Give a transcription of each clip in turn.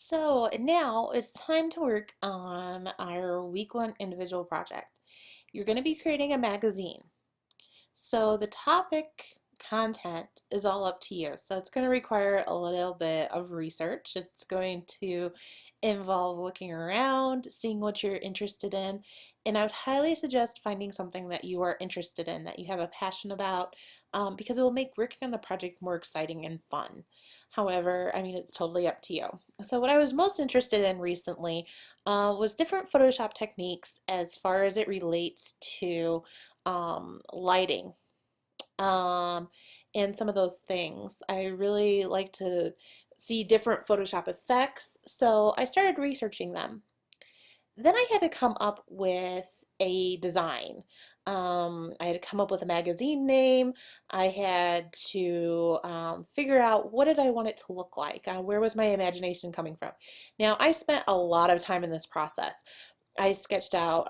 So now it's time to work on our week one individual project. You're going to be creating a magazine. So the topic content is all up to you. So it's going to require a little bit of research. It's going to involve looking around, seeing what you're interested in, and I would highly suggest finding something that you are interested in, that you have a passion about, because it will make working on the project more exciting and fun. However, I mean, it's totally up to you. So what I was most interested in recently was different Photoshop techniques as far as it relates to lighting, um, and some of those things. I really like to see different Photoshop effects, so I started researching them. Then I had to come up with a design. I had to come up with a magazine name. I had to figure out what did I want it to look like. Where was my imagination coming from? Now, I spent a lot of time in this process. I sketched out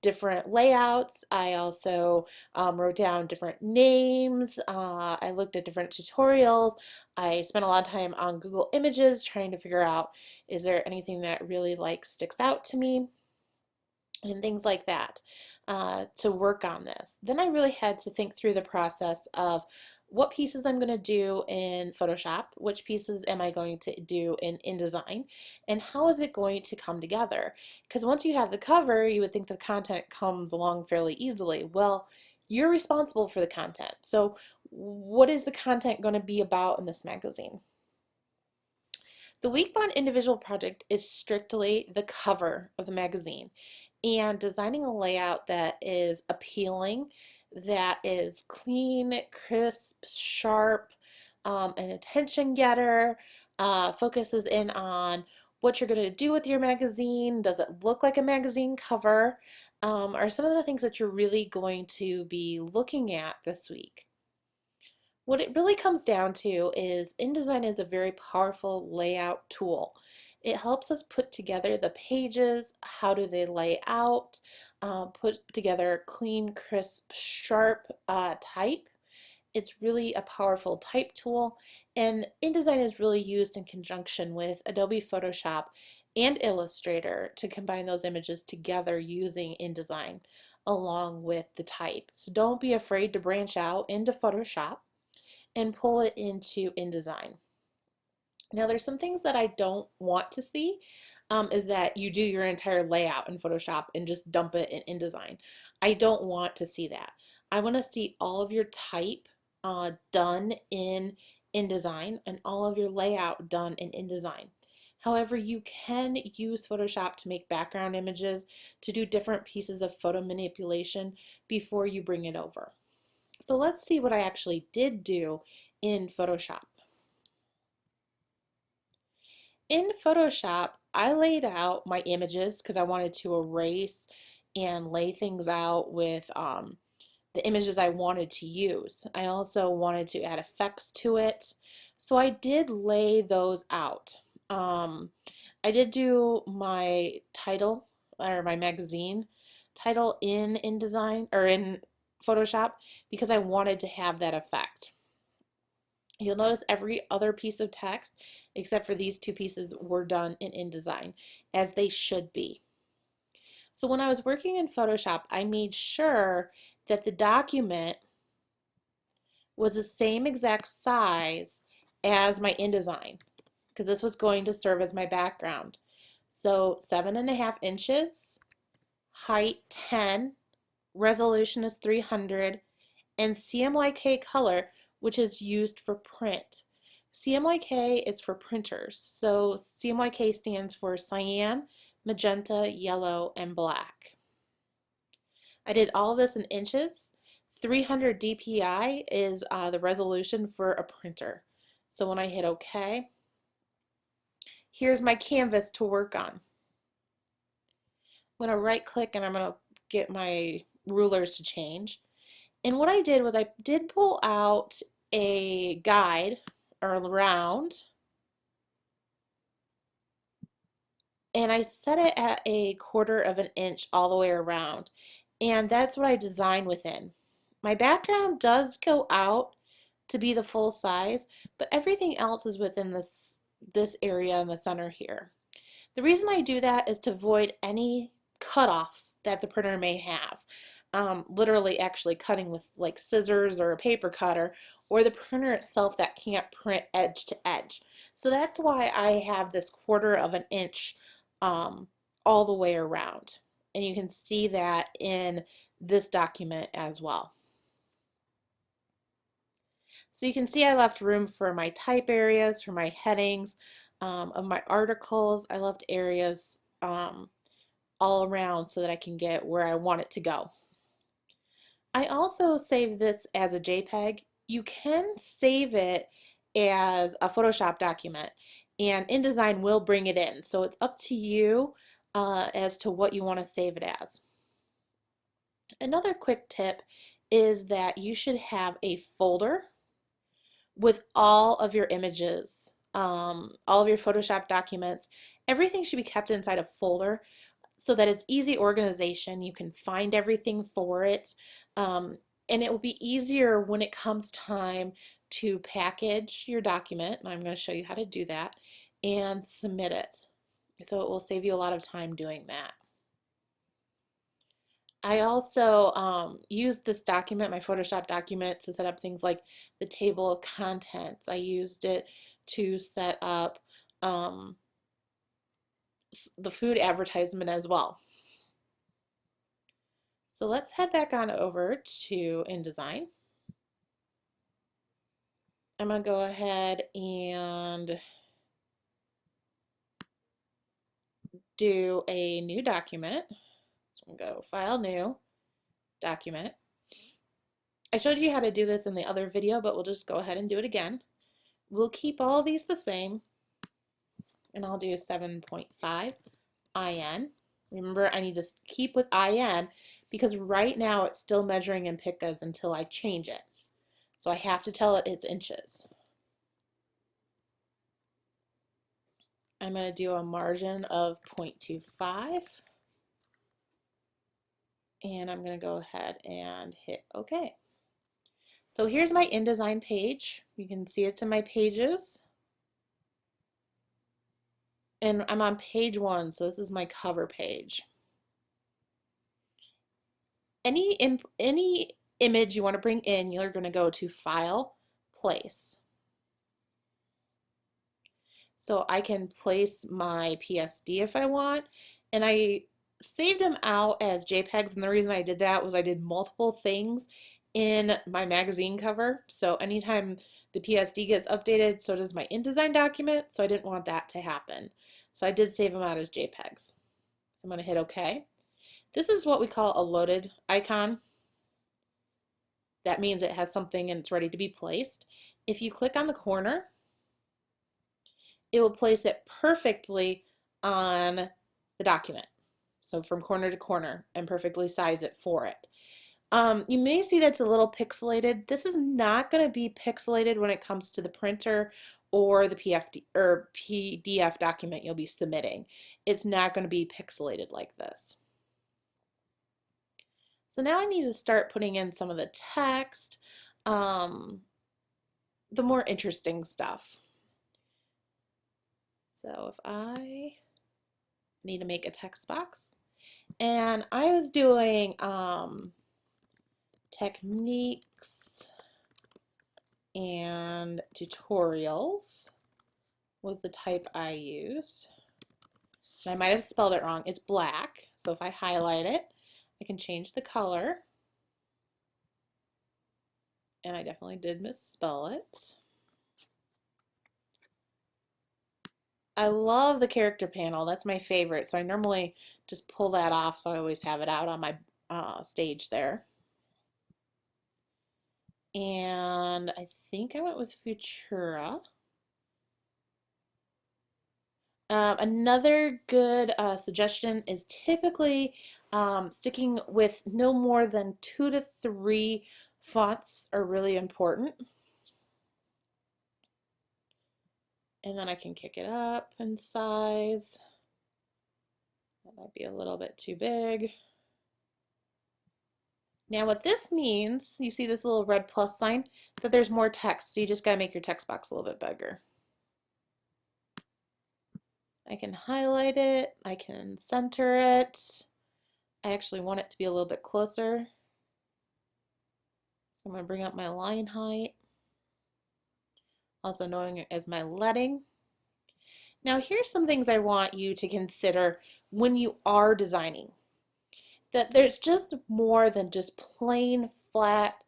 different layouts. I also wrote down different names. I looked at different tutorials. I spent a lot of time on Google Images trying to figure out, is there anything that really like sticks out to me, and things like that, to work on this. Then I really had to think through the process of what pieces I'm going to do in Photoshop, which pieces am I going to do in InDesign, and how is it going to come together? Because once you have the cover, you would think the content comes along fairly easily. Well, you're responsible for the content. So what is the content going to be about in this magazine? The Week Bond individual project is strictly the cover of the magazine and designing a layout that is appealing, that is clean, crisp, sharp, an attention getter, focuses in on what you're going to do with your magazine. Does it look like a magazine cover? Are some of the things that you're really going to be looking at this week. What it really comes down to is InDesign is a very powerful layout tool. It helps us put together the pages, how do they lay out, put together clean, crisp, sharp type. It's really a powerful type tool, and InDesign is really used in conjunction with Adobe Photoshop and Illustrator to combine those images together using InDesign along with the type. So don't be afraid to branch out into Photoshop and pull it into InDesign. Now there's some things that I don't want to see, is that you do your entire layout in Photoshop and just dump it in InDesign. I don't want to see that. I want to see all of your type done in InDesign and all of your layout done in InDesign. However, you can use Photoshop to make background images, to do different pieces of photo manipulation before you bring it over. So let's see what I actually did do in Photoshop. In Photoshop, I laid out my images because I wanted to erase and lay things out with the images I wanted to use. I also wanted to add effects to it. So I did lay those out. I did do my title, or my magazine title in InDesign or in Photoshop, because I wanted to have that effect. You'll notice every other piece of text except for these two pieces were done in InDesign, as they should be. So when I was working in Photoshop, I made sure that the document was the same exact size as my InDesign, because this was going to serve as my background. So 7.5 inches, height 10, resolution is 300, and CMYK color, which is used for print. CMYK is for printers. So CMYK stands for cyan, magenta, yellow, and black. I did all of this in inches. 300 dpi is the resolution for a printer. So when I hit OK, here's my canvas to work on. I'm going to right click and I'm going to get my rulers to change. And what I did was I did pull out a guide around, and I set it at 1/4 of an inch all the way around, and that's what I designed within. My background does go out to be the full size, but everything else is within this this area in the center here. The reason I do that is to avoid any cutoffs that the printer may have. Literally actually cutting with like scissors or a paper cutter, or the printer itself that can't print edge to edge. So that's why I have this 1/4 inch all the way around. And you can see that in this document as well. So you can see I left room for my type areas, for my headings, of my articles. I left areas all around so that I can get where I want it to go. I also save this as a JPEG. You can save it as a Photoshop document, and InDesign will bring it in. So it's up to you as to what you want to save it as. Another quick tip is that you should have a folder with all of your images, all of your Photoshop documents. Everything should be kept inside a folder so that it's easy organization. You can find everything for it, and it will be easier when it comes time to package your document, and I'm going to show you how to do that, and submit it. So it will save you a lot of time doing that. I also used this document, my Photoshop document, to set up things like the table of contents. I used it to set up the food advertisement as well. So let's head back on over to InDesign. I'm going to go ahead and do a new document. So I'm going to go File, New, Document. I showed you how to do this in the other video, but we'll just go ahead and do it again. We'll keep all these the same, and I'll do 7.5 IN. Remember, I need to keep with IN because right now it's still measuring in picas until I change it. So I have to tell it it's inches. I'm going to do a margin of 0.25. And I'm going to go ahead and hit OK. So here's my InDesign page. You can see it's in my pages. And I'm on page 1, so this is my cover page. Any image you want to bring in, you're going to go to File, Place. So I can place my PSD if I want, and I saved them out as JPEGs, and the reason I did that was I did multiple things in my magazine cover, so anytime the PSD gets updated, so does my InDesign document, so I didn't want that to happen. So I did save them out as JPEGs. So I'm going to hit OK. This is what we call a loaded icon. That means it has something and it's ready to be placed. If you click on the corner, it will place it perfectly on the document. So from corner to corner, and perfectly size it for it. You may see that's a little pixelated. This is not going to be pixelated when it comes to the printer or the PDF document you'll be submitting. It's not going to be pixelated like this. So now I need to start putting in some of the text, the more interesting stuff. So if I need to make a text box, and I was doing techniques and tutorials was the type I used. And I might have spelled it wrong. It's black, so if I highlight it, I can change the color. And I definitely did misspell it. I love the character panel. That's my favorite. So I normally just pull that off, so I always have it out on my stage there. And I think I went with Futura. Another good suggestion is typically sticking with no more than 2 to 3 fonts are really important. And then I can kick it up in size. That might be a little bit too big. Now what this means, you see this little red plus sign, that there's more text, so you just gotta make your text box a little bit bigger. I can highlight it, I can center it. I actually want it to be a little bit closer. So I'm going to bring up my line height, also knowing it as my leading. Now here's some things I want you to consider when you are designing. That there's just more than just plain flat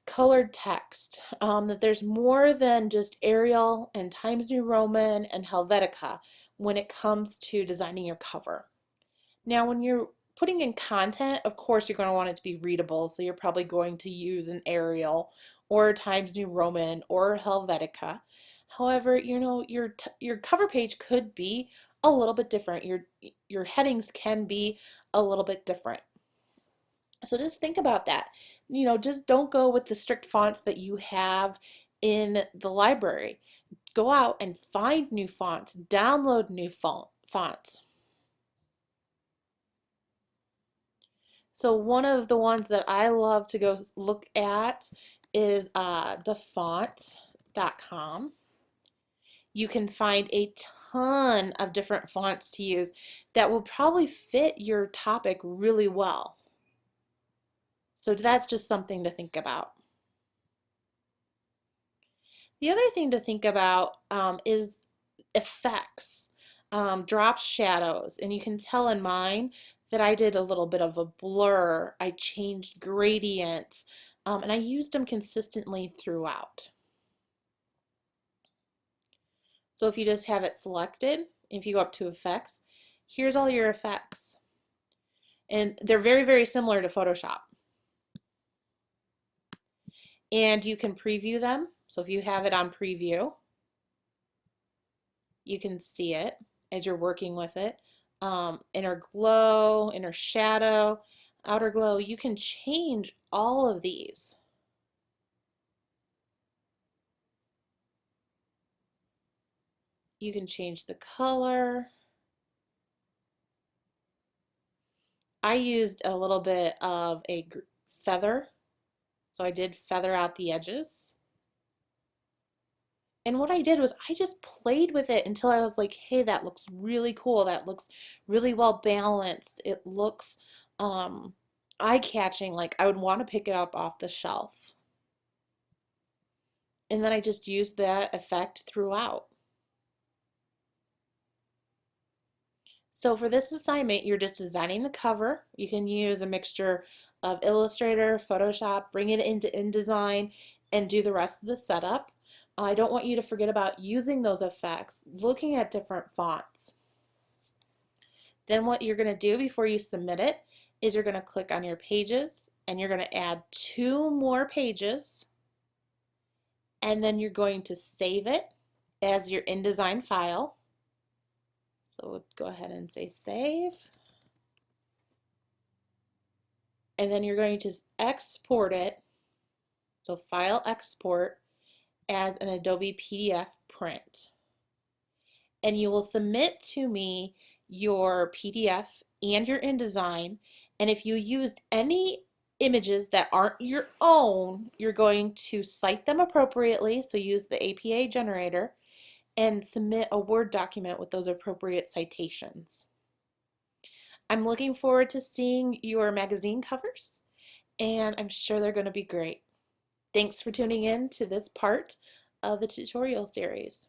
colored text. That there's more than just Arial and Times New Roman and Helvetica when it comes to designing your cover. Now when you're putting in content, of course you're going to want it to be readable, so you're probably going to use an Arial or Times New Roman or Helvetica. However, your cover page could be a little bit different. Your headings can be a little bit different. So just think about that. Just don't go with the strict fonts that you have in the library. Go out and find new fonts, download new fonts. So one of the ones that I love to go look at is thefont.com. You can find a ton of different fonts to use that will probably fit your topic really well. So that's just something to think about. The other thing to think about is effects, drops, shadows, and you can tell in mine that I did a little bit of a blur. I changed gradients, and I used them consistently throughout. So if you just have it selected, if you go up to effects, here's all your effects. And they're very, very similar to Photoshop. And you can preview them. So if you have it on preview, you can see it as you're working with it. Inner glow, inner shadow, outer glow. You can change all of these. You can change the color. I used a little bit of a feather, so I did feather out the edges. And what I did was I just played with it until I was like, hey, that looks really cool. That looks really well balanced. It looks eye-catching, like I would want to pick it up off the shelf. And then I just used that effect throughout. So for this assignment, you're just designing the cover. You can use a mixture of Illustrator, Photoshop, bring it into InDesign, and do the rest of the setup. I don't want you to forget about using those effects, looking at different fonts. Then what you're going to do before you submit it is you're going to click on your pages and you're going to add 2 more pages, and then you're going to save it as your InDesign file. So we'll go ahead and say save. And then you're going to export it, so file export, as an Adobe PDF print. And you will submit to me your PDF and your InDesign, and if you used any images that aren't your own, you're going to cite them appropriately, so use the APA generator, and submit a Word document with those appropriate citations. I'm looking forward to seeing your magazine covers, and I'm sure they're going to be great. Thanks for tuning in to this part of the tutorial series.